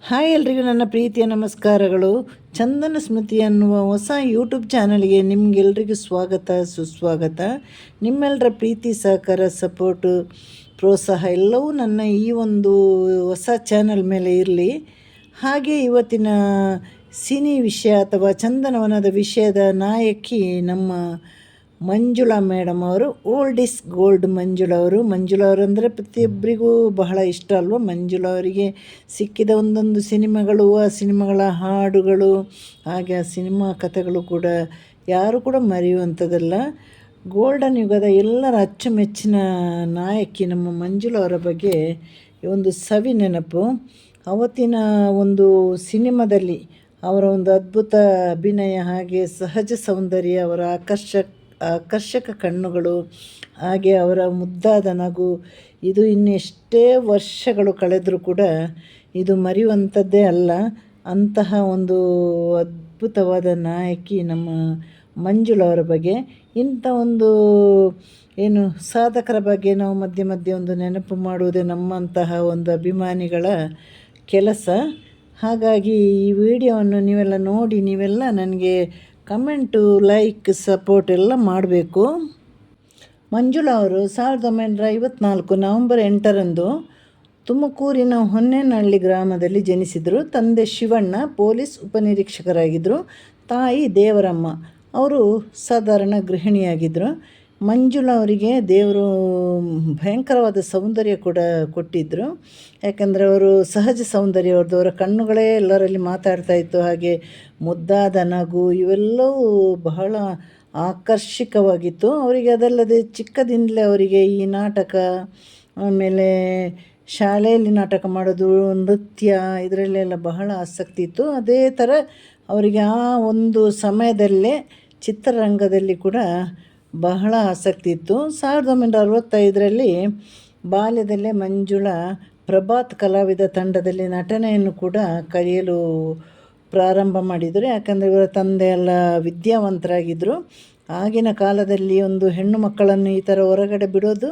Hi ಎಲ್ರಿಗೂ ನನ್ನ ಪ್ರೀತಿಯ ನಮಸ್ಕಾರಗಳು. ಚಂದನ ಸ್ಮೃತಿ ಅನ್ನುವ ಹೊಸ ಯೂಟ್ಯೂಬ್ ಚಾನಲ್ಗೆ ನಿಮಗೆಲ್ರಿಗೂ ಸ್ವಾಗತ ಸುಸ್ವಾಗತ. ನಿಮ್ಮೆಲ್ಲರ ಪ್ರೀತಿ ಸಹಕಾರ ಸಪೋರ್ಟು ಪ್ರೋತ್ಸಾಹ ಎಲ್ಲವೂ ನನ್ನ ಈ ಒಂದು ಹೊಸ ಚಾನಲ್ ಮೇಲೆ ಇರಲಿ. ಹಾಗೆ ಇವತ್ತಿನ ಸಿನಿ ವಿಷಯ ಅಥವಾ ಚಂದನವನದ ವಿಷಯದ ನಾಯಕಿ ನಮ್ಮ ಮಂಜುಳಾ ಮೇಡಮ್ ಅವರು. ಓಲ್ಡ್ ಇಸ್ ಗೋಲ್ಡ್ ಮಂಜುಳಾ ಅವರು. ಮಂಜುಳಾ ಅವರು ಅಂದರೆ ಪ್ರತಿಯೊಬ್ಬರಿಗೂ ಬಹಳ ಇಷ್ಟ ಅಲ್ವ. ಮಂಜುಳಾ ಅವರಿಗೆ ಸಿಕ್ಕಿದ ಒಂದೊಂದು ಸಿನಿಮಾಗಳು, ಆ ಸಿನಿಮಾಗಳ ಹಾಡುಗಳು, ಹಾಗೆ ಆ ಸಿನಿಮಾ ಕಥೆಗಳು ಕೂಡ ಯಾರು ಕೂಡ ಮರೆಯುವಂಥದ್ದಲ್ಲ. ಗೋಲ್ಡನ್ ಯುಗದ ಎಲ್ಲರ ಅಚ್ಚುಮೆಚ್ಚಿನ ನಾಯಕಿ ನಮ್ಮ ಮಂಜುಳಾ ಅವರ ಬಗ್ಗೆ ಒಂದು ಸವಿ ನೆನಪು. ಅವತ್ತಿನ ಒಂದು ಸಿನಿಮಾದಲ್ಲಿ ಅವರ ಒಂದು ಅದ್ಭುತ ಅಭಿನಯ, ಹಾಗೆ ಸಹಜ ಸೌಂದರ್ಯ, ಅವರ ಆಕರ್ಷಕ ಕಣ್ಣುಗಳು, ಹಾಗೆ ಅವರ ಮುದ್ದಾದ ನಗು, ಇದು ಇನ್ನೆಷ್ಟೇ ವರ್ಷಗಳು ಕಳೆದರೂ ಕೂಡ ಇದು ಮರೆಯುವಂಥದ್ದೇ ಅಲ್ಲ. ಅಂತಹ ಒಂದು ಅದ್ಭುತವಾದ ನಾಯಕಿ ನಮ್ಮ ಮಂಜುಳಾ ಅವರ ಬಗ್ಗೆ. ಇಂಥ ಒಂದು ಏನು ಸಾಧಕರ ಬಗ್ಗೆ ನಾವು ಮಧ್ಯೆ ಮಧ್ಯೆ ಒಂದು ನೆನಪು ಮಾಡುವುದೇ ನಮ್ಮಂತಹ ಒಂದು ಅಭಿಮಾನಿಗಳ ಕೆಲಸ. ಹಾಗಾಗಿ ಈ ವಿಡಿಯೋವನ್ನು ನೀವೆಲ್ಲ ನೋಡಿ ನೀವೆಲ್ಲ ನನಗೆ ಕಮೆಂಟು, ಲೈಕ್, ಸಪೋರ್ಟ್ ಎಲ್ಲ ಮಾಡಬೇಕು. ಮಂಜುಳಾ ಅವರು 1954 ನವೆಂಬರ್ 8ರಂದು ತುಮಕೂರಿನ ಹೊನ್ನೇನಹಳ್ಳಿ ಗ್ರಾಮದಲ್ಲಿ ಜನಿಸಿದರು. ತಂದೆ ಶಿವಣ್ಣ ಪೊಲೀಸ್ ಉಪನಿರೀಕ್ಷಕರಾಗಿದ್ದರು. ತಾಯಿ ದೇವರಮ್ಮ ಅವರು ಸಾಧಾರಣ ಗೃಹಿಣಿಯಾಗಿದ್ದರು. ಮಂಜುಳಾ ಅವರಿಗೆ ದೇವರು ಭಯಂಕರವಾದ ಸೌಂದರ್ಯ ಕೂಡ ಕೊಟ್ಟಿದ್ದರು. ಯಾಕಂದರೆ ಅವರು ಸಹಜ ಸೌಂದರ್ಯ, ಅವರ ಕಣ್ಣುಗಳೇ ಎಲ್ಲರಲ್ಲಿ ಮಾತಾಡ್ತಾಯಿತ್ತು. ಹಾಗೆ ಮುದ್ದಾದ ನಗು ಇವೆಲ್ಲವೂ ಬಹಳ ಆಕರ್ಷಕವಾಗಿತ್ತು ಅವರಿಗೆ. ಅದಲ್ಲದೆ ಚಿಕ್ಕದಿಂದಲೇ ಅವರಿಗೆ ಈ ನಾಟಕ, ಆಮೇಲೆ ಶಾಲೆಯಲ್ಲಿ ನಾಟಕ ಮಾಡೋದು, ನೃತ್ಯ ಇದರಲ್ಲೆಲ್ಲ ಬಹಳ ಆಸಕ್ತಿ ಇತ್ತು. ಅದೇ ಥರ ಅವರಿಗೆ ಆ ಒಂದು ಸಮಯದಲ್ಲೇ ಚಿತ್ರರಂಗದಲ್ಲಿ ಕೂಡ ಬಹಳ ಆಸಕ್ತಿ ಇತ್ತು. 1965ರಲ್ಲಿ ಬಾಲ್ಯದಲ್ಲೇ ಮಂಜುಳಾ ಪ್ರಭಾತ್ ಕಲಾವಿದ ತಂಡದಲ್ಲಿ ನಟನೆಯನ್ನು ಕೂಡ ಕಲಿಯಲು ಪ್ರಾರಂಭ ಮಾಡಿದರು. ಯಾಕಂದರೆ ಇವರ ತಂದೆ ಎಲ್ಲ ವಿದ್ಯಾವಂತರಾಗಿದ್ದರು. ಆಗಿನ ಕಾಲದಲ್ಲಿ ಒಂದು ಹೆಣ್ಣು ಮಕ್ಕಳನ್ನು ಈ ಥರ ಹೊರಗಡೆ ಬಿಡೋದು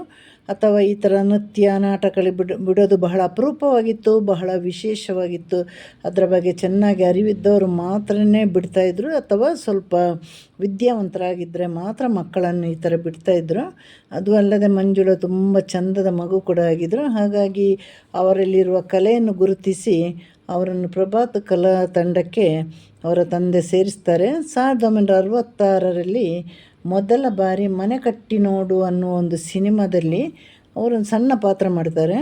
ಅಥವಾ ಈ ಥರ ನೃತ್ಯ ನಾಟಕಗಳಿಗೆ ಬಿಡೋದು ಬಹಳ ಅಪರೂಪವಾಗಿತ್ತು, ಬಹಳ ವಿಶೇಷವಾಗಿತ್ತು. ಅದರ ಬಗ್ಗೆ ಚೆನ್ನಾಗಿ ಅರಿವಿದ್ದವರು ಮಾತ್ರನೇ ಬಿಡ್ತಾಯಿದ್ರು, ಅಥವಾ ಸ್ವಲ್ಪ ವಿದ್ಯಾವಂತರಾಗಿದ್ದರೆ ಮಾತ್ರ ಮಕ್ಕಳನ್ನು ಈ ಥರ ಬಿಡ್ತಾಯಿದ್ರು. ಅದು ಅಲ್ಲದೆ ಮಂಜುಳಾ ತುಂಬ ಚಂದದ ಮಗು ಕೂಡ ಆಗಿದ್ದರು. ಹಾಗಾಗಿ ಅವರಲ್ಲಿರುವ ಕಲೆಯನ್ನು ಗುರುತಿಸಿ ಅವರನ್ನು ಪ್ರಭಾತ್ ಕಲಾ ತಂಡಕ್ಕೆ ಅವರ ತಂದೆ ಸೇರಿಸ್ತಾರೆ. 1966ರಲ್ಲಿ ಮೊದಲ ಬಾರಿ ಮನೆ ಕಟ್ಟಿ ನೋಡು ಅನ್ನೋ ಒಂದು ಸಿನಿಮಾದಲ್ಲಿ ಅವರೊಂದು ಸಣ್ಣ ಪಾತ್ರ ಮಾಡ್ತಾರೆ.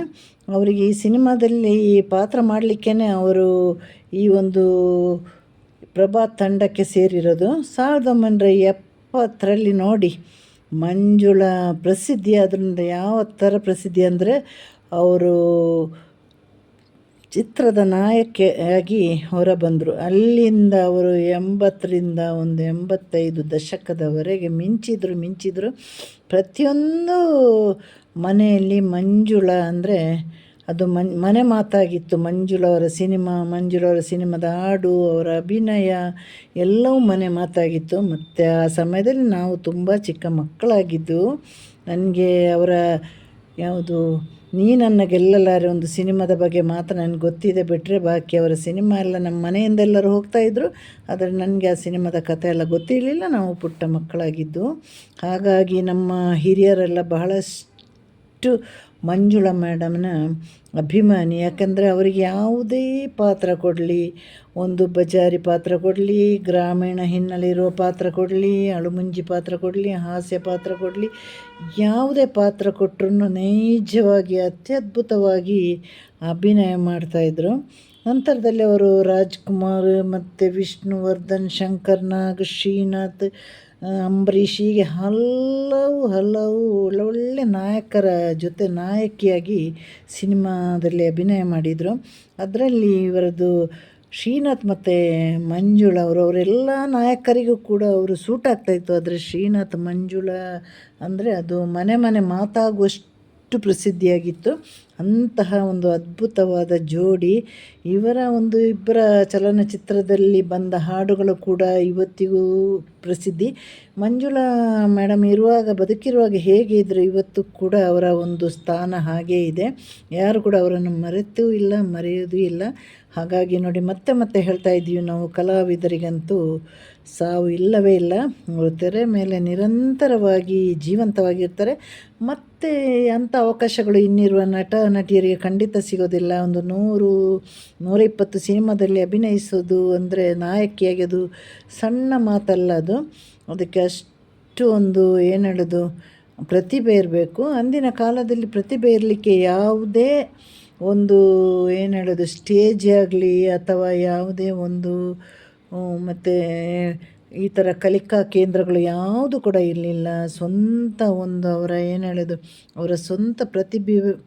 ಅವರಿಗೆ ಈ ಸಿನಿಮಾದಲ್ಲಿ ಈ ಪಾತ್ರ ಮಾಡಲಿಕ್ಕೇ ಅವರು ಈ ಒಂದು ಪ್ರಭಾತ್ ತಂಡಕ್ಕೆ ಸೇರಿರೋದು. 1970ರಲ್ಲಿ ನೋಡಿ ಮಂಜುಳಾ ಪ್ರಸಿದ್ಧಿ. ಅದರಿಂದ ಯಾವ ಥರ ಪ್ರಸಿದ್ಧಿ ಅಂದರೆ ಅವರು ಚಿತ್ರದ ನಾಯಕಿಯಾಗಿ ಹೊರ ಬಂದರು. ಅಲ್ಲಿಂದ ಅವರು 80ರಿಂದ ಒಂದು 85 ದಶಕದವರೆಗೆ ಮಿಂಚಿದ್ರು. ಪ್ರತಿಯೊಂದು ಮನೆಯಲ್ಲಿ ಮಂಜುಳಾ ಅಂದರೆ ಅದು ಮನೆ ಮಾತಾಗಿತ್ತು. ಮಂಜುಳಾ ಅವರ ಸಿನಿಮಾದ ಹಾಡು, ಅವರ ಅಭಿನಯ ಎಲ್ಲವೂ ಮನೆ ಮಾತಾಗಿತ್ತು. ಮತ್ತು ಆ ಸಮಯದಲ್ಲಿ ನಾವು ತುಂಬ ಚಿಕ್ಕ ಮಕ್ಕಳಾಗಿದ್ದು, ನನಗೆ ಅವರ ಯಾವುದು ನೀ ನನ್ನ ಗೆಲ್ಲಲಾರೆ ಒಂದು ಸಿನಿಮಾದ ಬಗ್ಗೆ ಮಾತ್ರ ನನಗೆ ಗೊತ್ತಿದೆ. ಬಿಟ್ಟರೆ ಬಾಕಿ ಅವರ ಸಿನಿಮಾ ಎಲ್ಲ ನಮ್ಮ ಮನೆಯಿಂದೆಲ್ಲರೂ ಹೋಗ್ತಾಯಿದ್ರು. ಆದರೆ ನನಗೆ ಆ ಸಿನಿಮಾದ ಕಥೆ ಎಲ್ಲ ಗೊತ್ತಿರಲಿಲ್ಲ, ನಾವು ಪುಟ್ಟ ಮಕ್ಕಳಾಗಿದ್ದು. ಹಾಗಾಗಿ ನಮ್ಮ ಹಿರಿಯರೆಲ್ಲ ಬಹಳಷ್ಟು ಮಂಜುಳಾ ಮೇಡಮ್ನ ಅಭಿಮಾನಿ. ಯಾಕಂದರೆ ಅವರಿಗೆ ಯಾವುದೇ ಪಾತ್ರ ಕೊಡಲಿ, ಒಂದು ಬಜಾರಿ ಪಾತ್ರ ಕೊಡಲಿ, ಗ್ರಾಮೀಣ ಹಿನ್ನೆಲೆ ಇರುವ ಪಾತ್ರ ಕೊಡಲಿ, ಅಳುಮುಂಜಿ ಪಾತ್ರ ಕೊಡಲಿ, ಹಾಸ್ಯ ಪಾತ್ರ ಕೊಡಲಿ, ಯಾವುದೇ ಪಾತ್ರ ಕೊಟ್ಟರು ನೈಜವಾಗಿ ಅತ್ಯದ್ಭುತವಾಗಿ ಅಭಿನಯ ಮಾಡ್ತಾಯಿದ್ರು. ನಂತರದಲ್ಲಿ ಅವರು ರಾಜ್ಕುಮಾರ್ ಮತ್ತು ವಿಷ್ಣುವರ್ಧನ್, ಶಂಕರ್ ನಾಗ್, ಶ್ರೀನಾಥ್, ಅಂಬರೀಷ್, ಹೀಗೆ ಹಲವು ಒಳ್ಳೊಳ್ಳೆ ನಾಯಕರ ಜೊತೆ ನಾಯಕಿಯಾಗಿ ಸಿನಿಮಾದಲ್ಲಿ ಅಭಿನಯ ಮಾಡಿದರು. ಅದರಲ್ಲಿ ಇವರದ್ದು ಶ್ರೀನಾಥ್ ಮತ್ತು ಮಂಜುಳಾ ಅವರೆಲ್ಲ ನಾಯಕರಿಗೂ ಕೂಡ ಅವರು ಸೂಟ್ ಆಗ್ತಾಯಿತ್ತು. ಆದರೆ ಶ್ರೀನಾಥ್ ಮಂಜುಳಾ ಅಂದರೆ ಅದು ಮನೆ ಮಾತಾಗುವಷ್ಟು ಅಷ್ಟು ಪ್ರಸಿದ್ಧಿಯಾಗಿತ್ತು. ಅಂತಹ ಒಂದು ಅದ್ಭುತವಾದ ಜೋಡಿ. ಇವರ ಒಂದು ಇಬ್ಬರ ಚಲನಚಿತ್ರದಲ್ಲಿ ಬಂದ ಹಾಡುಗಳು ಕೂಡ ಇವತ್ತಿಗೂ ಪ್ರಸಿದ್ಧಿ. ಮಂಜುಳಾ ಮೇಡಮ್ ಬದುಕಿರುವಾಗ ಹೇಗೆ ಇದ್ದರು, ಇವತ್ತು ಕೂಡ ಅವರ ಒಂದು ಸ್ಥಾನ ಹಾಗೇ ಇದೆ. ಯಾರು ಕೂಡ ಅವರನ್ನು ಮರೆತೂ ಇಲ್ಲ, ಮರೆಯೋದು ಇಲ್ಲ. ಹಾಗಾಗಿ ನೋಡಿ, ಮತ್ತೆ ಹೇಳ್ತಾ ಇದ್ದೀವಿ ನಾವು, ಕಲಾವಿದರಿಗಂತೂ ಸಾವು ಇಲ್ಲವೇ ಇಲ್ಲ. ಅವರು ತೆರೆ ಮೇಲೆ ನಿರಂತರವಾಗಿ ಜೀವಂತವಾಗಿರ್ತಾರೆ. ಮತ್ತು ಅಂಥ ಅವಕಾಶಗಳು ಇನ್ನಿರುವ ನಟ ನಟಿಯರಿಗೆ ಖಂಡಿತ ಸಿಗೋದಿಲ್ಲ. ಒಂದು 100-120 ಸಿನಿಮಾದಲ್ಲಿ ಅಭಿನಯಿಸೋದು ಅಂದರೆ ನಾಯಕಿಯಾಗಿ ಅದು ಸಣ್ಣ ಮಾತಲ್ಲ. ಅದಕ್ಕೆ ಅಷ್ಟು ಒಂದು ಏನು ಹೇಳೋದು, ಪ್ರತಿಭೆ ಇರಬೇಕು. ಅಂದಿನ ಕಾಲದಲ್ಲಿ ಪ್ರತಿಭೆ ಇರಲಿಕ್ಕೆ ಯಾವುದೇ ಒಂದು ಏನು ಹೇಳೋದು, ಸ್ಟೇಜ್ ಆಗಲಿ ಅಥವಾ ಯಾವುದೇ ಒಂದು ಮತ್ತು ಈ ಥರ ಕಲಿಕಾ ಕೇಂದ್ರಗಳು ಯಾವುದು ಕೂಡ ಇರಲಿಲ್ಲ. ಸ್ವಂತ ಒಂದು ಅವರ ಏನು ಹೇಳೋದು, ಅವರ ಸ್ವಂತ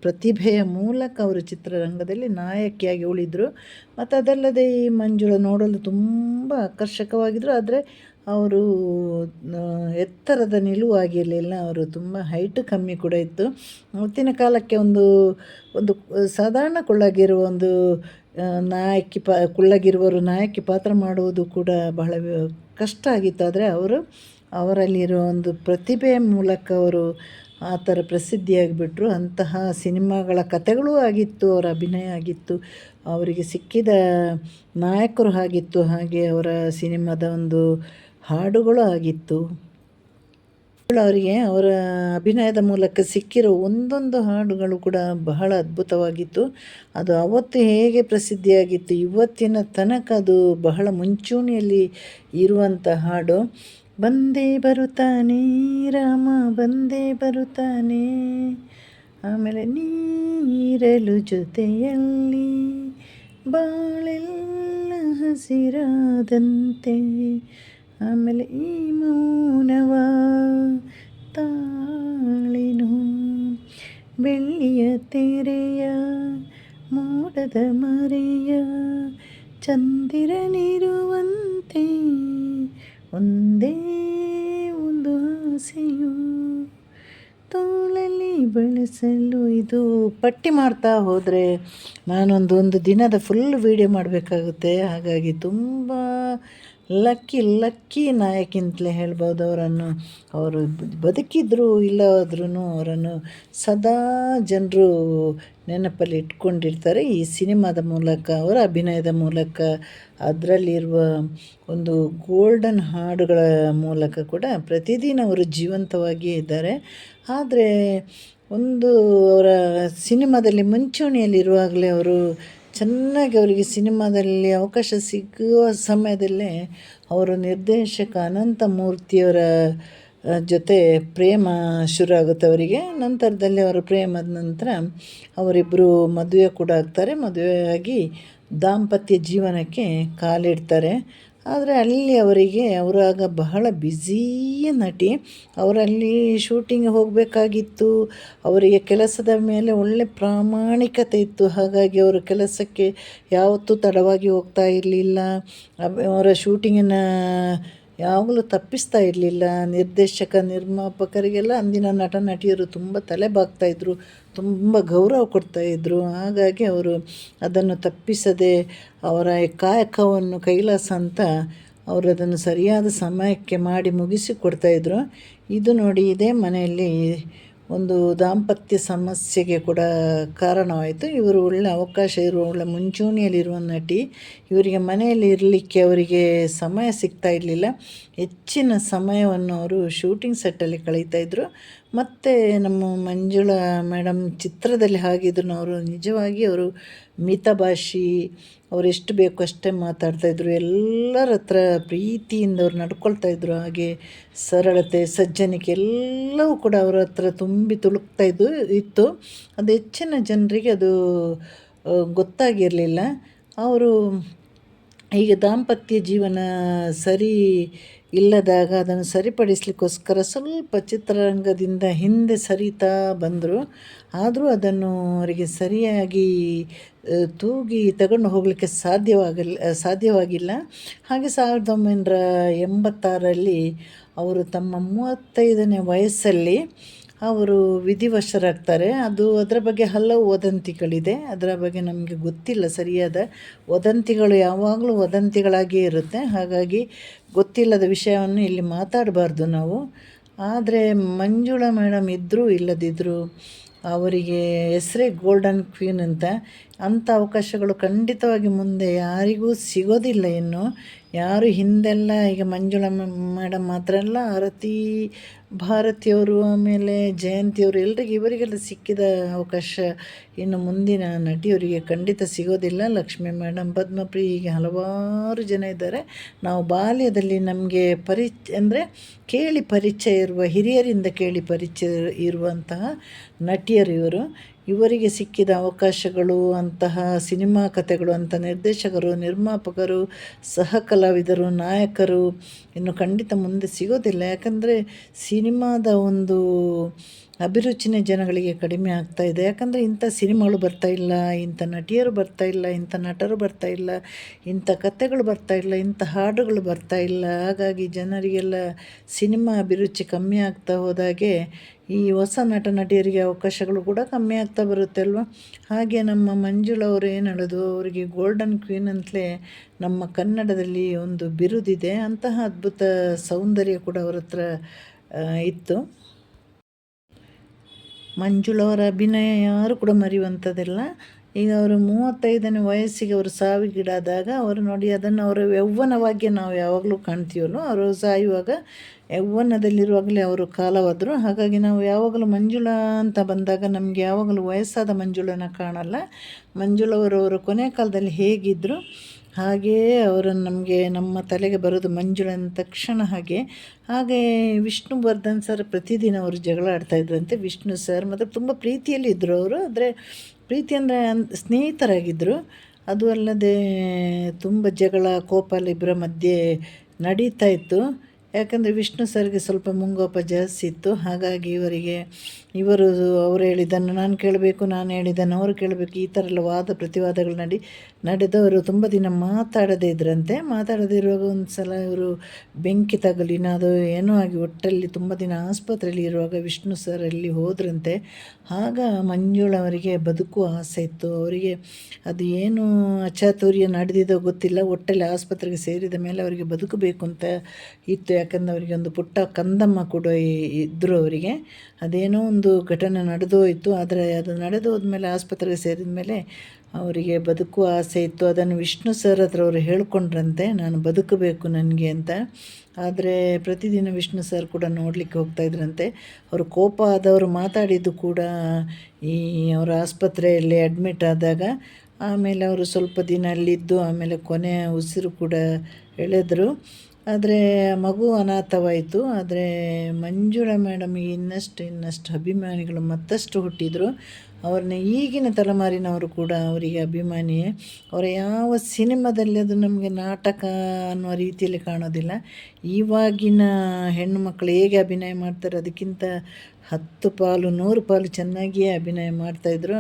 ಪ್ರತಿಭೆಯ ಮೂಲಕ ಅವರು ಚಿತ್ರರಂಗದಲ್ಲಿ ನಾಯಕಿಯಾಗಿ ಉಳಿದರು. ಮತ್ತು ಅದಲ್ಲದೆ ಈ ಮಂಜುಳಾ ನೋಡಲು ತುಂಬ ಆಕರ್ಷಕವಾಗಿದ್ದರು. ಆದರೆ ಅವರು ಎತ್ತರದ ನಿಲುವಾಗಿರಲಿಲ್ಲ. ಅವರು ತುಂಬ ಹೈಟ್ ಕಮ್ಮಿ ಕೂಡ ಇತ್ತು. ಅವತ್ತಿನ ಕಾಲಕ್ಕೆ ಒಂದು ಸಾಧಾರಣ ಕುಳ್ಳಗಿರುವ ಒಂದು ಕುಳ್ಳಗಿರುವವರು ನಾಯಕಿ ಪಾತ್ರ ಮಾಡುವುದು ಕೂಡ ಬಹಳ ಕಷ್ಟ ಆಗಿತ್ತು. ಆದರೆ ಅವರಲ್ಲಿರೋ ಒಂದು ಪ್ರತಿಭೆಯ ಮೂಲಕ ಅವರು ಆ ಥರ ಪ್ರಸಿದ್ಧಿಯಾಗಿಬಿಟ್ರು. ಅಂತಹ ಸಿನಿಮಾಗಳ ಕಥೆಗಳೂ ಆಗಿತ್ತು, ಅವರ ಅಭಿನಯ ಆಗಿತ್ತು, ಅವರಿಗೆ ಸಿಕ್ಕಿದ ನಾಯಕರು ಆಗಿತ್ತು, ಹಾಗೆ ಅವರ ಸಿನಿಮಾದ ಒಂದು ಹಾಡುಗಳು ಆಗಿತ್ತು. ಅವರಿಗೆ ಅವರ ಅಭಿನಯದ ಮೂಲಕ ಸಿಕ್ಕಿರೋ ಒಂದೊಂದು ಹಾಡುಗಳು ಕೂಡ ಬಹಳ ಅದ್ಭುತವಾಗಿತ್ತು. ಅದು ಅವತ್ತು ಹೇಗೆ ಪ್ರಸಿದ್ಧಿಯಾಗಿತ್ತು, ಇವತ್ತಿನ ತನಕ ಅದು ಬಹಳ ಮುಂಚೂಣಿಯಲ್ಲಿ ಇರುವಂಥ ಹಾಡು. ಬಂದೇ ಬರುತ್ತಾನೆ ರಾಮ ಬಂದೇ ಬರುತ್ತಾನೆ, ಆಮೇಲೆ ನೀರಲು ಜೊತೆಯಲ್ಲಿ ಬಾಳೆಲ್ಲ ಹಸಿರಾದಂತೆ, ಆಮೇಲೆ ಈ ಮೌನವ ತಾಳಿನು, ಬೆಳ್ಳಿಯ ತೆರೆಯ ಮೋಡದ ಮರೆಯ ಚಂದಿರನಿರುವಂತೆ ಒಂದೇ ಒಂದು ಆಸೆಯು ತೋಳಲ್ಲಿ ಬಳಸಲು. ಇದು ಪಟ್ಟಿ ಮಾಡ್ತಾ ಹೋದರೆ ನಾನೊಂದು ದಿನದ ಫುಲ್ ವೀಡಿಯೋ ಮಾಡಬೇಕಾಗುತ್ತೆ. ಹಾಗಾಗಿ ತುಂಬ ಲಕ್ಕಿ ನಾಯಕಿ ಅಂತಲೇ ಹೇಳ್ಬೋದು ಅವರನ್ನು. ಅವರು ಬದುಕಿದ್ರು ಇಲ್ಲವಾದ್ರೂ ಅವರನ್ನು ಸದಾ ಜನರು ನೆನಪಲ್ಲಿ ಇಟ್ಕೊಂಡಿರ್ತಾರೆ. ಈ ಸಿನಿಮಾದ ಮೂಲಕ, ಅವರ ಅಭಿನಯದ ಮೂಲಕ, ಅದರಲ್ಲಿರುವ ಒಂದು ಗೋಲ್ಡನ್ ಹಾಡುಗಳ ಮೂಲಕ ಕೂಡ ಪ್ರತಿದಿನ ಅವರು ಜೀವಂತವಾಗಿಯೇ ಇದ್ದಾರೆ. ಆದರೆ ಅವರ ಸಿನಿಮಾದಲ್ಲಿ ಮುಂಚೂಣಿಯಲ್ಲಿರುವಾಗಲೇ ಅವರು ಚೆನ್ನಾಗಿ, ಅವರಿಗೆ ಸಿನಿಮಾದಲ್ಲಿ ಅವಕಾಶ ಸಿಗುವ ಸಮಯದಲ್ಲೇ ಅವರು ನಿರ್ದೇಶಕ ಅನಂತಮೂರ್ತಿಯವರ ಜೊತೆ ಪ್ರೇಮ ಶುರು ಆಗುತ್ತೆ ಅವರಿಗೆ. ನಂತರದಲ್ಲಿ ಅವರ ಪ್ರೇಮದ ನಂತರ ಅವರಿಬ್ಬರು ಮದುವೆ ಕೂಡ ಆಗ್ತಾರೆ. ಮದುವೆಯಾಗಿ ದಾಂಪತ್ಯ ಜೀವನಕ್ಕೆ ಕಾಲಿಡ್ತಾರೆ. ಆದರೆ ಅಲ್ಲಿ ಅವರಾಗ ಬಹಳ ಬ್ಯುಸಿ ನಟಿ. ಅವರಲ್ಲಿ ಶೂಟಿಂಗ್ ಹೋಗಬೇಕಾಗಿತ್ತು. ಅವರಿಗೆ ಕೆಲಸದ ಮೇಲೆ ಒಳ್ಳೆ ಪ್ರಾಮಾಣಿಕತೆ ಇತ್ತು. ಹಾಗಾಗಿ ಅವರು ಕೆಲಸಕ್ಕೆ ಯಾವತ್ತೂ ತಡವಾಗಿ ಹೋಗ್ತಾ ಇರಲಿಲ್ಲ. ಅವರ ಶೂಟಿಂಗನ್ನು ಯಾವಾಗಲೂ ತಪ್ಪಿಸ್ತಾ ಇರಲಿಲ್ಲ. ನಿರ್ಮಾಪಕರಿಗೆಲ್ಲ ಅಂದಿನ ನಟ ನಟಿಯರು ತುಂಬ ತಲೆ ಬಾಗ್ತಾಯಿದ್ರು, ತುಂಬ ಗೌರವ ಕೊಡ್ತಾಯಿದ್ರು. ಹಾಗಾಗಿ ಅವರು ಅದನ್ನು ತಪ್ಪಿಸದೆ ಅವರ ಕಾಯಕವನ್ನು ಕೈಲಾಸ ಅಂತ ಅವರು ಅದನ್ನು ಸರಿಯಾದ ಸಮಯಕ್ಕೆ ಮಾಡಿ ಮುಗಿಸಿ ಕೊಡ್ತಾಯಿದ್ರು. ಇದು ನೋಡಿ, ಇದೇ ಮನೆಯಲ್ಲಿ ಒಂದು ದಾಂಪತ್ಯ ಸಮಸ್ಯೆಗೆ ಕೂಡ ಕಾರಣವಾಯಿತು. ಇವರು ಒಳ್ಳೆ ಅವಕಾಶ ಒಳ್ಳೆ ಮುಂಚೂಣಿಯಲ್ಲಿರುವ ನಟಿ. ಇವರಿಗೆ ಮನೆಯಲ್ಲಿ ಇರಲಿಕ್ಕೆ ಅವರಿಗೆ ಸಮಯ ಸಿಗ್ತಾ ಇರಲಿಲ್ಲ. ಹೆಚ್ಚಿನ ಸಮಯವನ್ನು ಅವರು ಶೂಟಿಂಗ್ ಸೆಟ್ಟಲ್ಲಿ ಕಳೀತಾಯಿದ್ರು. ಮತ್ತು ನಮ್ಮ ಮಂಜುಳಾ ಮೇಡಮ್ ಚಿತ್ರದಲ್ಲಿ ಹಾಗಿದ್ರು. ಅವರು ನಿಜವಾಗಿ ಮಿತಭಾಷಿ. ಅವರು ಎಷ್ಟು ಬೇಕು ಅಷ್ಟೇ ಮಾತಾಡ್ತಾಯಿದ್ರು. ಎಲ್ಲರ ಹತ್ರ ಪ್ರೀತಿಯಿಂದ ಅವ್ರು ನಡ್ಕೊಳ್ತಾಯಿದ್ರು. ಹಾಗೆ ಸರಳತೆ, ಸಜ್ಜನಿಕೆ ಎಲ್ಲವೂ ಕೂಡ ಅವರ ಹತ್ರ ತುಂಬಿ ಇತ್ತು. ಅದು ಹೆಚ್ಚಿನ ಜನರಿಗೆ ಅದು ಗೊತ್ತಾಗಿರಲಿಲ್ಲ. ಅವರು ಈಗ ದಾಂಪತ್ಯ ಜೀವನ ಸರಿ ಇಲ್ಲದಾಗ ಅದನ್ನು ಸರಿಪಡಿಸಲಿಕ್ಕೋಸ್ಕರ ಸ್ವಲ್ಪ ಚಿತ್ರರಂಗದಿಂದ ಹಿಂದೆ ಸರಿತಾ ಬಂದರು. ಆದರೂ ಅದನ್ನು ಅವರಿಗೆ ಸರಿಯಾಗಿ ತೂಗಿ ತಗೊಂಡು ಹೋಗಲಿಕ್ಕೆ ಸಾಧ್ಯವಾಗಿಲ್ಲ. ಹಾಗೆ 1986ರಲ್ಲಿ ಅವರು ತಮ್ಮ 35ನೇ ವಯಸ್ಸಲ್ಲಿ ಅವರು ವಿಧಿವಶರಾಗ್ತಾರೆ. ಅದರ ಬಗ್ಗೆ ಹಲವು ವದಂತಿಗಳಿದೆ. ಅದರ ಬಗ್ಗೆ ನಮಗೆ ಗೊತ್ತಿಲ್ಲ ಸರಿಯಾದ ವದಂತಿಗಳು. ಯಾವಾಗಲೂ ವದಂತಿಗಳಾಗಿಯೇ ಇರುತ್ತೆ. ಹಾಗಾಗಿ ಗೊತ್ತಿಲ್ಲದ ವಿಷಯವನ್ನು ಇಲ್ಲಿ ಮಾತಾಡಬಾರ್ದು ನಾವು. ಆದರೆ ಮಂಜುಳಾ ಮೇಡಮ್ ಇದ್ದರೂ ಇಲ್ಲದಿದ್ದರೂ ಅವರಿಗೆ ಹೆಸರೇ ಗೋಲ್ಡನ್ ಕ್ವೀನ್ ಅಂತ. ಅಂಥ ಅವಕಾಶಗಳು ಖಂಡಿತವಾಗಿ ಮುಂದೆ ಯಾರಿಗೂ ಸಿಗೋದಿಲ್ಲ. ಇನ್ನು ಯಾರು ಹಿಂದೆಲ್ಲ ಈಗ ಮಂಜುಳಾ ಮೇಡಮ್ ಮಾತ್ರ ಅಲ್ಲ, ಭಾರತಿಯವರು, ಆಮೇಲೆ ಜಯಂತಿಯವರು, ಇವರಿಗೆಲ್ಲ ಸಿಕ್ಕಿದ ಅವಕಾಶ ಇನ್ನು ಮುಂದಿನ ನಟಿಯವರಿಗೆ ಖಂಡಿತ ಸಿಗೋದಿಲ್ಲ. ಲಕ್ಷ್ಮಿ ಮೇಡಮ್, ಪದ್ಮಪ್ರಿ, ಹೀಗೆ ಹಲವಾರು ಜನ ಇದ್ದಾರೆ. ನಾವು ಬಾಲ್ಯದಲ್ಲಿ ನಮಗೆ ಅಂದರೆ ಕೇಳಿ ಪರಿಚಯ ಇರುವ, ಹಿರಿಯರಿಂದ ಕೇಳಿ ಪರಿಚಯ ಇರುವಂತಹ ನಟಿಯರು ಇವರು. ಇವರಿಗೆ ಸಿಕ್ಕಿದ ಅವಕಾಶಗಳು, ಅಂತಹ ಸಿನಿಮಾ ಕಥೆಗಳು, ಅಂಥ ನಿರ್ದೇಶಕರು, ನಿರ್ಮಾಪಕರು, ಸಹ ಕಲಾವಿದರು, ನಾಯಕರು ಇನ್ನು ಖಂಡಿತ ಮುಂದೆ ಸಿಗೋದಿಲ್ಲ. ಯಾಕಂದರೆ ಸಿನಿಮಾದ ಒಂದು ಅಭಿರುಚಿನೇ ಜನಗಳಿಗೆ ಕಡಿಮೆ ಆಗ್ತಾಯಿದೆ. ಯಾಕಂದರೆ ಇಂಥ ಸಿನಿಮಾಗಳು ಬರ್ತಾಯಿಲ್ಲ, ಇಂಥ ನಟಿಯರು ಬರ್ತಾಯಿಲ್ಲ, ಇಂಥ ನಟರು ಬರ್ತಾಯಿಲ್ಲ, ಇಂಥ ಕಥೆಗಳು ಬರ್ತಾಯಿಲ್ಲ, ಇಂಥ ಹಾಡುಗಳು ಬರ್ತಾಯಿಲ್ಲ. ಹಾಗಾಗಿ ಜನರಿಗೆಲ್ಲ ಸಿನಿಮಾ ಅಭಿರುಚಿ ಕಮ್ಮಿ ಆಗ್ತಾ ಹೋದಾಗೆ ಈ ಹೊಸ ನಟ ನಟಿಯರಿಗೆ ಅವಕಾಶಗಳು ಕೂಡ ಕಮ್ಮಿ ಆಗ್ತಾ ಬರುತ್ತೆ ಅಲ್ವ. ಹಾಗೆ ನಮ್ಮ ಮಂಜುಳಾ ಅವರು ಏನು ಹೇಳೋದು, ಅವರಿಗೆ ಗೋಲ್ಡನ್ ಕ್ವೀನ್ ಅಂತಲೇ ನಮ್ಮ ಕನ್ನಡದಲ್ಲಿ ಒಂದು ಬಿರುದಿದೆ. ಅಂತಹ ಅದ್ಭುತ ಸೌಂದರ್ಯ ಕೂಡ ಅವ್ರ ಹತ್ರ ಇತ್ತು. ಮಂಜುಳವರ ಅಭಿನಯ ಯಾರು ಕೂಡ ಮರೆಯುವಂಥದ್ದಿಲ್ಲ. ಈಗ ಅವರು 35ನೇ ವಯಸ್ಸಿಗೆ ಅವರು ಸಾವಿಗೀಡಾದಾಗ ಅವರು ನೋಡಿ, ಅದನ್ನು ಅವರ ಯೌವನವಾಗಿ ನಾವು ಯಾವಾಗಲೂ ಕಾಣ್ತೀವಲ್ಲೋ, ಅವರು ಸಾಯುವಾಗ ಯೌವನದಲ್ಲಿರುವಾಗಲೇ ಅವರು ಕಾಲವಾದರು. ಹಾಗಾಗಿ ನಾವು ಯಾವಾಗಲೂ ಮಂಜುಳಾ ಅಂತ ಬಂದಾಗ ನಮಗೆ ಯಾವಾಗಲೂ ವಯಸ್ಸಾದ ಮಂಜುಳನ ಕಾಣಲ್ಲ. ಮಂಜುಳವರವರು ಕೊನೆ ಕಾಲದಲ್ಲಿ ಹೇಗಿದ್ದರು ಹಾಗೆಯೇ ಅವರನ್ನು ನಮ್ಮ ತಲೆಗೆ ಬರೋದು ಮಂಜುಳಾ ಅಂದ ತಕ್ಷಣ. ಹಾಗೆ ವಿಷ್ಣುವರ್ಧನ್ ಸರ್ ಪ್ರತಿದಿನ ಅವರು ಜಗಳ ಆಡ್ತಾಯಿದ್ರಂತೆ. ವಿಷ್ಣು ಸರ್ ಮತ್ತು ತುಂಬ ಪ್ರೀತಿಯಲ್ಲಿ ಇದ್ದರು ಅವರು. ಆದರೆ ಪ್ರೀತಿ ಅಂದರೆ ಸ್ನೇಹಿತರಾಗಿದ್ದರು. ಅದು ಅಲ್ಲದೆ ತುಂಬ ಜಗಳ, ಕೋಪ ಎಲ್ಲ ಇಬ್ಬರ ಮಧ್ಯೆ ನಡೀತಾ ಇತ್ತು. ಯಾಕಂದರೆ ವಿಷ್ಣು ಸರ್ಗೆ ಸ್ವಲ್ಪ ಮುಂಗೋಪ ಜಾಸ್ತಿ ಇತ್ತು. ಹಾಗಾಗಿ ಅವರು ಹೇಳಿದ್ದನ್ನು ನಾನು ಕೇಳಬೇಕು, ನಾನು ಹೇಳಿದ್ದನ್ನು ಅವರು ಕೇಳಬೇಕು, ಈ ಥರ ಎಲ್ಲ ವಾದ ಪ್ರತಿವಾದಗಳು ನಡೆದವರು ತುಂಬ ದಿನ ಮಾತಾಡದೇ ಇದ್ರಂತೆ. ಮಾತಾಡದೇ ಇರುವಾಗ ಒಂದು ಸಲ ಇವರು ಬೆಂಕಿ ತಗಲಿನ ಅದು ಏನೋ ಆಗಿ ಒಟ್ಟಲ್ಲಿ ತುಂಬ ದಿನ ಆಸ್ಪತ್ರೆಯಲ್ಲಿ ಇರುವಾಗ ವಿಷ್ಣು ಸರ್ ಅಲ್ಲಿ ಹೋದ್ರಂತೆ. ಆಗ ಮಂಜುಳವರಿಗೆ ಬದುಕುವ ಆಸೆ ಇತ್ತು. ಅವರಿಗೆ ಅದು ಏನು ಅಚಾತುರ್ಯ ನಡೆದಿದ್ದೋ ಗೊತ್ತಿಲ್ಲ, ಒಟ್ಟಲ್ಲಿ ಆಸ್ಪತ್ರೆಗೆ ಸೇರಿದ ಮೇಲೆ ಅವರಿಗೆ ಬದುಕಬೇಕು ಅಂತ ಇತ್ತು. ಯಾಕಂದರೆ ಅವರಿಗೆ ಒಂದು ಪುಟ್ಟ ಕಂದಮ್ಮ ಕೂಡ ಇದ್ದರು ಅವರಿಗೆ. ಅದೇನೋ ಒಂದು ಘಟನೆ ನಡೆದೋಯಿತು. ಆದರೆ ಅದು ನಡೆದು ಹೋದ್ಮೇಲೆ ಆಸ್ಪತ್ರೆಗೆ ಸೇರಿದ ಮೇಲೆ ಅವರಿಗೆ ಬದುಕುವ ಆಸೆ ಇತ್ತು. ಅದನ್ನು ವಿಷ್ಣು ಸರ್ ಹತ್ರ ಅವರು ಹೇಳ್ಕೊಂಡ್ರಂತೆ, ನಾನು ಬದುಕಬೇಕು ನನಗೆ ಅಂತ. ಆದರೆ ಪ್ರತಿದಿನ ವಿಷ್ಣು ಸರ್ ಕೂಡ ನೋಡಲಿಕ್ಕೆ ಹೋಗ್ತಾಯಿದ್ರಂತೆ. ಅವರು ಕೋಪ ಆದವರು ಮಾತಾಡಿದ್ದು ಕೂಡ ಅವರ ಆಸ್ಪತ್ರೆಯಲ್ಲಿ ಅಡ್ಮಿಟ್ ಆದಾಗ. ಆಮೇಲೆ ಅವರು ಸ್ವಲ್ಪ ದಿನ ಅಲ್ಲಿದ್ದು ಆಮೇಲೆ ಕೊನೆಯ ಉಸಿರು ಕೂಡ ಎಳೆದರು. ಆದರೆ ಮಗು ಅನಾಥವಾಯಿತು. ಆದರೆ ಮಂಜುಳಾ ಮೇಡಮಿಗೆ ಇನ್ನಷ್ಟು ಅಭಿಮಾನಿಗಳು ಮತ್ತಷ್ಟು ಹುಟ್ಟಿದರು. ಅವ್ರನ್ನ ಈಗಿನ ತಲೆಮಾರಿನವರು ಕೂಡ ಅವರಿಗೆ ಅಭಿಮಾನಿಯೇ. ಅವರ ಯಾವ ಸಿನಿಮಾದಲ್ಲಿ ಅದು ನಮಗೆ ನಾಟಕ ಅನ್ನುವ ರೀತಿಯಲ್ಲಿ ಕಾಣೋದಿಲ್ಲ. ಇವಾಗಿನ ಹೆಣ್ಣು ಮಕ್ಕಳು ಹೇಗೆ ಅಭಿನಯ ಮಾಡ್ತಾರೆ ಅದಕ್ಕಿಂತ 10 ಪಾಲು 100 ಪಾಲು ಚೆನ್ನಾಗಿಯೇ ಅಭಿನಯ ಮಾಡ್ತಾಯಿದ್ರು.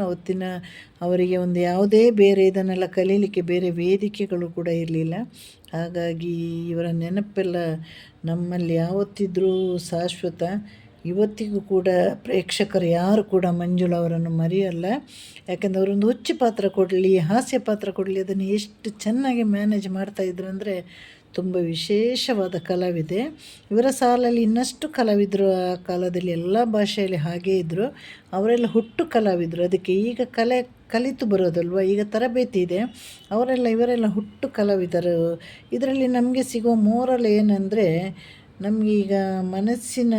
ಅವರಿಗೆ ಒಂದು ಯಾವುದೇ ಬೇರೆ ಇದನ್ನೆಲ್ಲ ಕಲೀಲಿಕ್ಕೆ ಬೇರೆ ವೇದಿಕೆಗಳು ಕೂಡ ಇರಲಿಲ್ಲ. ಹಾಗಾಗಿ ಇವರ ನೆನಪೆಲ್ಲ ನಮ್ಮಲ್ಲಿ ಯಾವತ್ತಿದ್ರೂ ಶಾಶ್ವತ. ಇವತ್ತಿಗೂ ಕೂಡ ಪ್ರೇಕ್ಷಕರು ಯಾರು ಕೂಡ ಮಂಜುಳಾ ಅವರನ್ನು ಮರೆಯಲ್ಲ. ಯಾಕೆಂದರೆ ಅವರೊಂದು ಹುಚ್ಚು ಪಾತ್ರ ಕೊಡಲಿ, ಹಾಸ್ಯ ಪಾತ್ರ ಕೊಡಲಿ, ಅದನ್ನು ಎಷ್ಟು ಚೆನ್ನಾಗಿ ಮ್ಯಾನೇಜ್ ಮಾಡ್ತಾಯಿದ್ರು ಅಂದರೆ ತುಂಬ ವಿಶೇಷವಾದ ಕಲಾವಿದೆ. ಇವರ ಸಾಲಲ್ಲಿ ಇನ್ನಷ್ಟು ಕಲಾವಿದರು ಆ ಕಾಲದಲ್ಲಿ ಎಲ್ಲ ಭಾಷೆಯಲ್ಲಿ ಹಾಗೇ ಇದ್ದರು. ಅವರೆಲ್ಲ ಹುಟ್ಟು ಕಲಾವಿದರು. ಅದಕ್ಕೆ ಈಗ ಕಲಿತು ಬರೋದಲ್ವ, ಈಗ ತರಬೇತಿ ಇದೆ. ಇವರೆಲ್ಲ ಹುಟ್ಟು ಕಲಾವಿದರು. ಇದರಲ್ಲಿ ನಮಗೆ ಸಿಗೋ ಮೋರಲ್ ಏನಂದರೆ, ನಮಗೀಗ ಮನಸ್ಸಿನ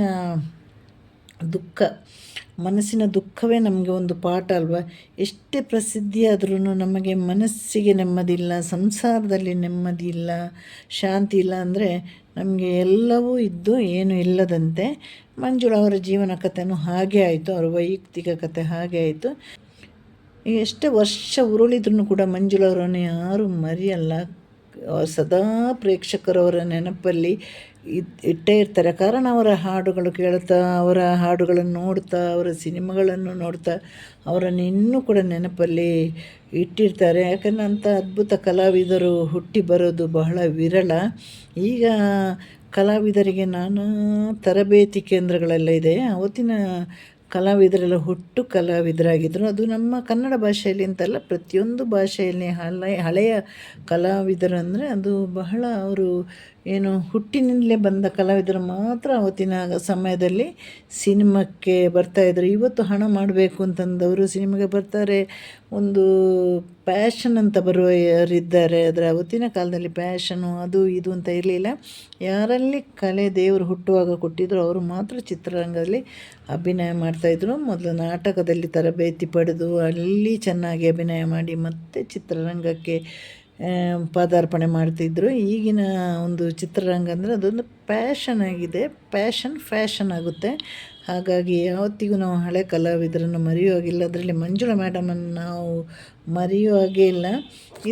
ದುಃಖವೇ ನಮಗೆ ಒಂದು ಪಾಠ ಅಲ್ವ. ಎಷ್ಟೇ ಪ್ರಸಿದ್ಧಿ ಆದ್ರೂ ನಮಗೆ ಮನಸ್ಸಿಗೆ ನೆಮ್ಮದಿ ಇಲ್ಲ, ಸಂಸಾರದಲ್ಲಿ ನೆಮ್ಮದಿ ಇಲ್ಲ, ಶಾಂತಿ ಇಲ್ಲ ಅಂದರೆ ನಮಗೆ ಎಲ್ಲವೂ ಇದ್ದು ಏನೂ ಇಲ್ಲದಂತೆ. ಮಂಜುಳಾ ಅವರ ಜೀವನ ಕಥೆನೂ ಹಾಗೇ ಆಯಿತು, ಅವರ ವೈಯಕ್ತಿಕ ಕಥೆ ಹಾಗೆ ಆಯಿತು. ಎಷ್ಟೇ ವರ್ಷ ಉರುಳಿದ್ರೂ ಕೂಡ ಮಂಜುಳಾ ಅವರನ್ನು ಯಾರೂ ಮರೆಯಲ್ಲ. ಸದಾ ಪ್ರೇಕ್ಷಕರವರ ನೆನಪಲ್ಲಿ ಇಟ್ಟೇ ಇರ್ತಾರೆ. ಕಾರಣ ಅವರ ಹಾಡುಗಳು ಕೇಳ್ತಾ, ಅವರ ಹಾಡುಗಳನ್ನು ನೋಡ್ತಾ, ಅವರ ಸಿನಿಮಾಗಳನ್ನು ನೋಡ್ತಾ ಅವರನ್ನು ಇನ್ನೂ ಕೂಡ ನೆನಪಲ್ಲಿ ಇಟ್ಟಿರ್ತಾರೆ. ಯಾಕಂದರೆ ಅಂಥ ಅದ್ಭುತ ಕಲಾವಿದರು ಹುಟ್ಟಿ ಬರೋದು ಬಹಳ ವಿರಳ. ಈಗ ಕಲಾವಿದರಿಗೆ ನಾನಾ ತರಬೇತಿ ಕೇಂದ್ರಗಳೆಲ್ಲ ಇದೆ. ಅವತ್ತಿನ ಕಲಾವಿದರೆಲ್ಲ ಹುಟ್ಟು ಕಲಾವಿದರಾಗಿದ್ದರು. ಅದು ನಮ್ಮ ಕನ್ನಡ ಭಾಷೆಯಲ್ಲಿ ಅಂತಲ್ಲ, ಪ್ರತಿಯೊಂದು ಭಾಷೆಯಲ್ಲಿ ಹಳೆಯ ಕಲಾವಿದರು ಅಂದರೆ ಅದು ಬಹಳ ಅವರು ಏನು ಹುಟ್ಟಿನಿಂದಲೇ ಬಂದ ಕಲಾವಿದರು ಮಾತ್ರ ಅವತ್ತಿನ ಸಮಯದಲ್ಲಿ ಸಿನಿಮಾಕ್ಕೆ ಬರ್ತಾಯಿದ್ರು. ಇವತ್ತು ಹಣ ಮಾಡಬೇಕು ಅಂತಂದವರು ಸಿನಿಮಾಗೆ ಬರ್ತಾರೆ. ಒಂದು ಪ್ಯಾಷನ್ ಅಂತ ಬರುವವರಿದ್ದಾರೆ. ಆದರೆ ಅವತ್ತಿನ ಕಾಲದಲ್ಲಿ ಪ್ಯಾಷನು ಅದು ಇದು ಅಂತ ಇರಲಿಲ್ಲ. ಯಾರಲ್ಲಿ ಕಲೆ ದೇವರು ಹುಟ್ಟುವಾಗ ಕೊಟ್ಟಿದ್ರು ಅವರು ಮಾತ್ರ ಚಿತ್ರರಂಗದಲ್ಲಿ ಅಭಿನಯ ಮಾಡ್ತಾಯಿದ್ರು. ಮೊದಲು ನಾಟಕದಲ್ಲಿ ತರಬೇತಿ ಪಡೆದು ಅಲ್ಲಿ ಚೆನ್ನಾಗಿ ಅಭಿನಯ ಮಾಡಿ ಮತ್ತೆ ಚಿತ್ರರಂಗಕ್ಕೆ ಪಾದಾರ್ಪಣೆ ಮಾಡ್ತಿದ್ದರು. ಈಗಿನ ಒಂದು ಚಿತ್ರರಂಗ ಅಂದರೆ ಅದೊಂದು ಪ್ಯಾಷನ್ ಆಗಿದೆ. ಫ್ಯಾಷನ್ ಆಗುತ್ತೆ. ಹಾಗಾಗಿ ಯಾವತ್ತಿಗೂ ನಾವು ಹಳೆ ಕಲಾವಿದರನ್ನು ಮರೆಯುವಾಗಿಲ್ಲ. ಅದರಲ್ಲಿ ಮಂಜುಳಾ ಮೇಡಮನ್ನು ನಾವು ಮರೆಯುವಾಗೇ ಇಲ್ಲ.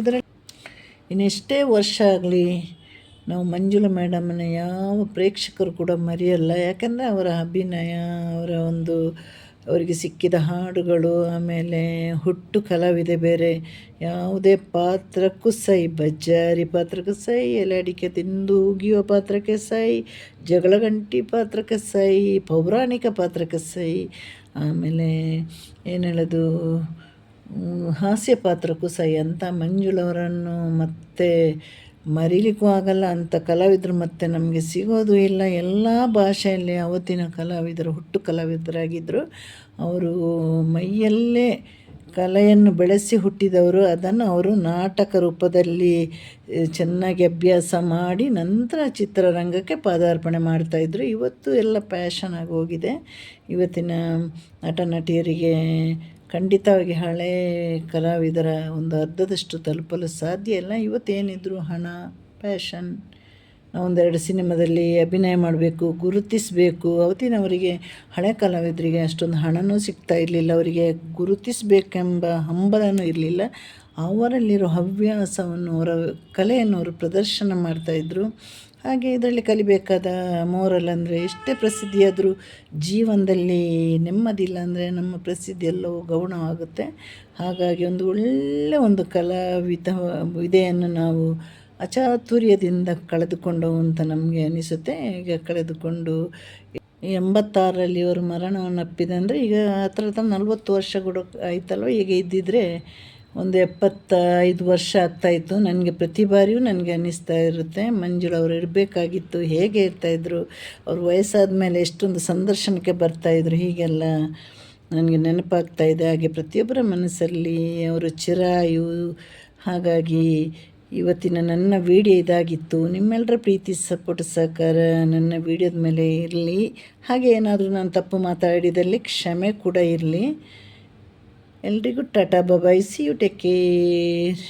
ಇದರಲ್ಲಿ ಇನ್ನೆಷ್ಟೇ ವರ್ಷ ಆಗಲಿ ನಾವು ಮಂಜುಳಾ ಮೇಡಮನ್ನು ಯಾವ ಪ್ರೇಕ್ಷಕರು ಕೂಡ ಮರೆಯಲ್ಲ. ಯಾಕಂದರೆ ಅವರ ಅಭಿನಯ, ಅವರ ಒಂದು ಅವರಿಗೆ ಸಿಕ್ಕಿದ ಹಾಡುಗಳು, ಆಮೇಲೆ ಹುಟ್ಟು ಕಲಾವಿದೆ ಬೇರೆ. ಯಾವುದೇ ಪಾತ್ರಕ್ಕೂ ಸೈ, ಬಜ್ಜಾರಿ ಪಾತ್ರಕ್ಕೂ ಸೈ, ಎಲೆ ಅಡಿಕೆ ತಿಂದು ಉಗಿಯುವ ಪಾತ್ರಕ್ಕೆ ಸೈ, ಜಗಳ ಗಂಟಿ ಪಾತ್ರಕ್ಕೆ ಸೈ, ಪೌರಾಣಿಕ ಪಾತ್ರಕ್ಕೆ ಸೈ, ಆಮೇಲೆ ಏನು ಹೇಳೋದು, ಹಾಸ್ಯ ಪಾತ್ರಕ್ಕೂ ಸೈ ಅಂತ ಮಂಜುಳವರನ್ನು ಮತ್ತೆ ಮರೀಲಿಕ್ಕೂ ಆಗಲ್ಲ. ಅಂಥ ಕಲಾವಿದರು ಮತ್ತೆ ನಮಗೆ ಸಿಗೋದು ಇಲ್ಲ. ಎಲ್ಲ ಭಾಷೆಯಲ್ಲಿ ಅವತ್ತಿನ ಕಲಾವಿದರು ಹುಟ್ಟು ಕಲಾವಿದರಾಗಿದ್ದರು. ಅವರು ಮೈಯಲ್ಲೇ ಕಲೆಯನ್ನು ಬೆಳೆಸಿ ಹುಟ್ಟಿದವರು. ಅದನ್ನು ಅವರು ನಾಟಕ ರೂಪದಲ್ಲಿ ಚೆನ್ನಾಗಿ ಅಭ್ಯಾಸ ಮಾಡಿ ನಂತರ ಚಿತ್ರರಂಗಕ್ಕೆ ಪಾದಾರ್ಪಣೆ ಮಾಡ್ತಾಯಿದ್ರು. ಇವತ್ತು ಎಲ್ಲ ಪ್ಯಾಷನ್ ಆಗಿ ಹೋಗಿದೆ. ಇವತ್ತಿನ ನಟ ನಟಿಯರಿಗೆ ಖಂಡಿತವಾಗಿ ಹಳೆ ಕಲಾವಿದರ ಒಂದು ಅರ್ಧದಷ್ಟು ತಲುಪಲು ಸಾಧ್ಯ ಇಲ್ಲ. ಇವತ್ತೇನಿದ್ರು ಹಣ, ಪ್ಯಾಷನ್, ಒಂದೆರಡು ಸಿನಿಮಾದಲ್ಲಿ ಅಭಿನಯ ಮಾಡಬೇಕು, ಗುರುತಿಸಬೇಕು. ಅವತ್ತಿನವರಿಗೆ ಹಳೆ ಕಲಾವಿದರಿಗೆ ಅಷ್ಟೊಂದು ಹಣನೂ ಸಿಗ್ತಾ ಇರಲಿಲ್ಲ. ಅವರಿಗೆ ಗುರುತಿಸಬೇಕೆಂಬ ಹಂಬಲನೂ ಇರಲಿಲ್ಲ. ಅವರಲ್ಲಿರೋ ಹವ್ಯಾಸವನ್ನು, ಅವರ ಕಲೆಯನ್ನು ಅವರು ಪ್ರದರ್ಶನ ಮಾಡ್ತಾಯಿದ್ರು. ಹಾಗೆ ಇದರಲ್ಲಿ ಕಲಿಬೇಕಾದ ಮೋರಲ್ ಅಂದರೆ ಎಷ್ಟೇ ಪ್ರಸಿದ್ಧಿಯಾದರೂ ಜೀವನದಲ್ಲಿ ನೆಮ್ಮದಿಲ್ಲ ಅಂದರೆ ನಮ್ಮ ಪ್ರಸಿದ್ಧಿ ಎಲ್ಲವೂ ಗೌಣವಾಗುತ್ತೆ. ಹಾಗಾಗಿ ಒಂದು ಒಳ್ಳೆಯ ಒಂದು ವಿದೆಯನ್ನು ನಾವು ಅಚಾತುರ್ಯದಿಂದ ಕಳೆದುಕೊಂಡವು ಅಂತ ನಮಗೆ ಅನಿಸುತ್ತೆ. ಈಗ ಕಳೆದುಕೊಂಡು 86ರಲ್ಲಿ ಇವರು ಮರಣವನ್ನು ಅಪ್ಪಿದೆ. ಈಗ ಹತ್ರ 40 ವರ್ಷ ಕೂಡ ಆಯ್ತಲ್ವ. ಈಗ ಇದ್ದಿದ್ದರೆ ಒಂದು 75 ವರ್ಷ ಆಗ್ತಾಯಿತ್ತು. ನನಗೆ ಪ್ರತಿ ಬಾರಿಯೂ ನನಗೆ ಅನ್ನಿಸ್ತಾ ಇರುತ್ತೆ, ಮಂಜುಳಾ ಅವರು ಇರಬೇಕಾಗಿತ್ತು. ಹೇಗೆ ಇರ್ತಾಯಿದ್ರು, ಅವ್ರು ವಯಸ್ಸಾದ ಮೇಲೆ ಎಷ್ಟೊಂದು ಸಂದರ್ಶನಕ್ಕೆ ಬರ್ತಾಯಿದ್ರು, ಹೀಗೆಲ್ಲ ನನಗೆ ನೆನಪಾಗ್ತಾಯಿದೆ. ಹಾಗೆ ಪ್ರತಿಯೊಬ್ಬರ ಮನಸ್ಸಲ್ಲಿ ಅವರು ಚಿರಾಯು. ಹಾಗಾಗಿ ಇವತ್ತಿನ ನನ್ನ ವಿಡಿಯೋ ಇದಾಗಿತ್ತು. ನಿಮ್ಮೆಲ್ಲರ ಪ್ರೀತಿ, ಸಪೋರ್ಟ್, ಸಹಕಾರ ನನ್ನ ವಿಡಿಯೋದ ಮೇಲೆ ಇರಲಿ. ಹಾಗೆ ಏನಾದರೂ ನಾನು ತಪ್ಪು ಮಾತಾಡಿದಲ್ಲಿ ಕ್ಷಮೆ ಕೂಡ ಇರಲಿ. ಎಲ್ರಿಗೂ ಟಾಟಾ, ಬಾಯ್, ಸಿ ಯು, ಟೇಕ್ ಕೇರ್.